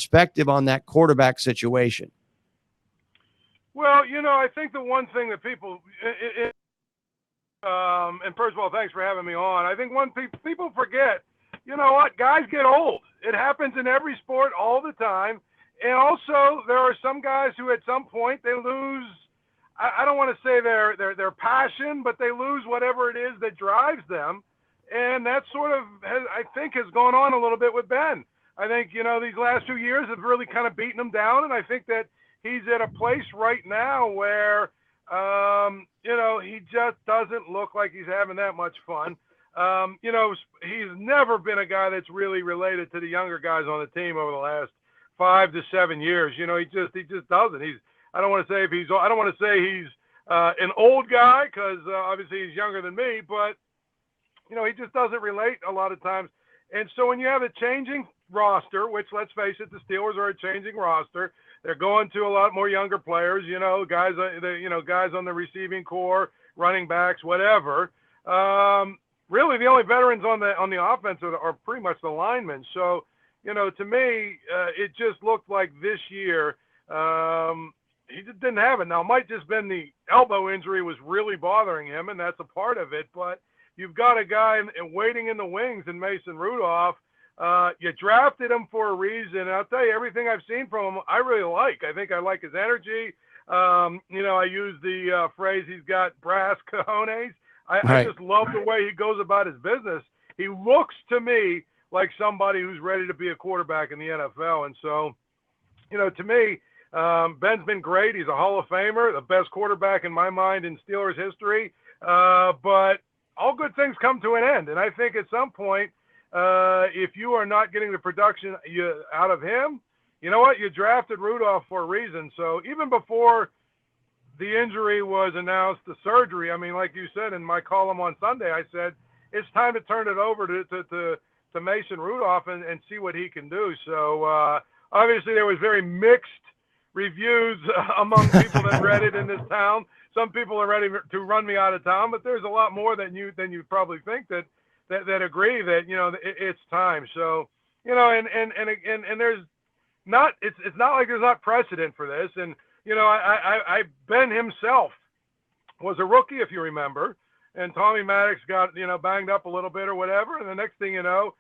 perspective on that quarterback situation? Well, I think the one thing that people, and first of all, thanks for having me on. I think people forget, you know what, guys get old. It happens in every sport all the time. And also, there are some guys who at some point they lose, I don't want to say their passion, but they lose whatever it is that drives them. And that sort of, I think, has gone on a little bit with Ben. I think, these last 2 years have really kind of beaten him down. And I think that he's at a place right now where, he just doesn't look like he's having that much fun. He's never been a guy that's really related to the younger guys on the team over the last 5 to 7 years. He just doesn't. I don't want to say he's an old guy because obviously he's younger than me, but he just doesn't relate a lot of times. And so when you have a changing roster, which let's face it, the Steelers are a changing roster. They're going to a lot more younger players, guys on the receiving core, running backs, whatever. Really, the only veterans on the offense are pretty much the linemen. So, to me, it just looked like this year he just didn't have it. Now, it might just been the elbow injury was really bothering him, and that's a part of it. But you've got a guy waiting in the wings in Mason Rudolph. You drafted him for a reason. And I'll tell you, everything I've seen from him, I really like. I think I like his energy. I use the phrase, he's got brass cojones. I just love the way he goes about his business. He looks to me like somebody who's ready to be a quarterback in the NFL. And so, to me, Ben's been great. He's a Hall of Famer, the best quarterback in my mind in Steelers history. But all good things come to an end. And I think at some point, if you are not getting the production out of him, you know what? You drafted Rudolph for a reason. So even before the injury was announced, the surgery, I mean, like you said in my column on Sunday, I said, it's time to turn it over to Mason Rudolph and see what he can do. So obviously there was very mixed reviews among people that read it in this town. Some people are ready to run me out of town, but there's a lot more than you probably think that agree that, it's time. So, and there's not, it's not like there's not precedent for this. And, Ben himself was a rookie, if you remember, and Tommy Maddox got, banged up a little bit or whatever. And the next thing you know,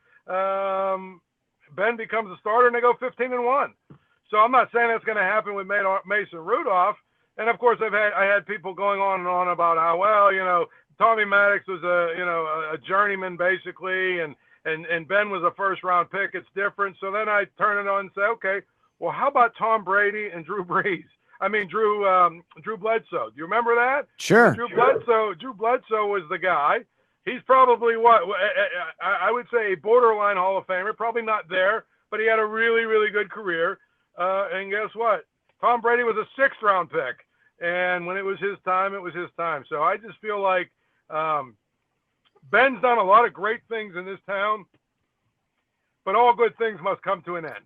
Ben becomes a starter and they go 15-1. So I'm not saying that's going to happen with Mason Rudolph. And of course I had people going on and on about how, well, Tommy Maddox was a journeyman basically, and Ben was a first round pick. It's different. So then I turn it on and say, okay, well, how about Tom Brady and Drew Bledsoe? Do you remember that? Sure. Drew Bledsoe was the guy. He's probably I would say a borderline Hall of Famer, probably not there, but he had a really, really good career. And guess what? Tom Brady was a 6th round pick. And when it was his time, it was his time. So I just feel like Ben's done a lot of great things in this town, but all good things must come to an end.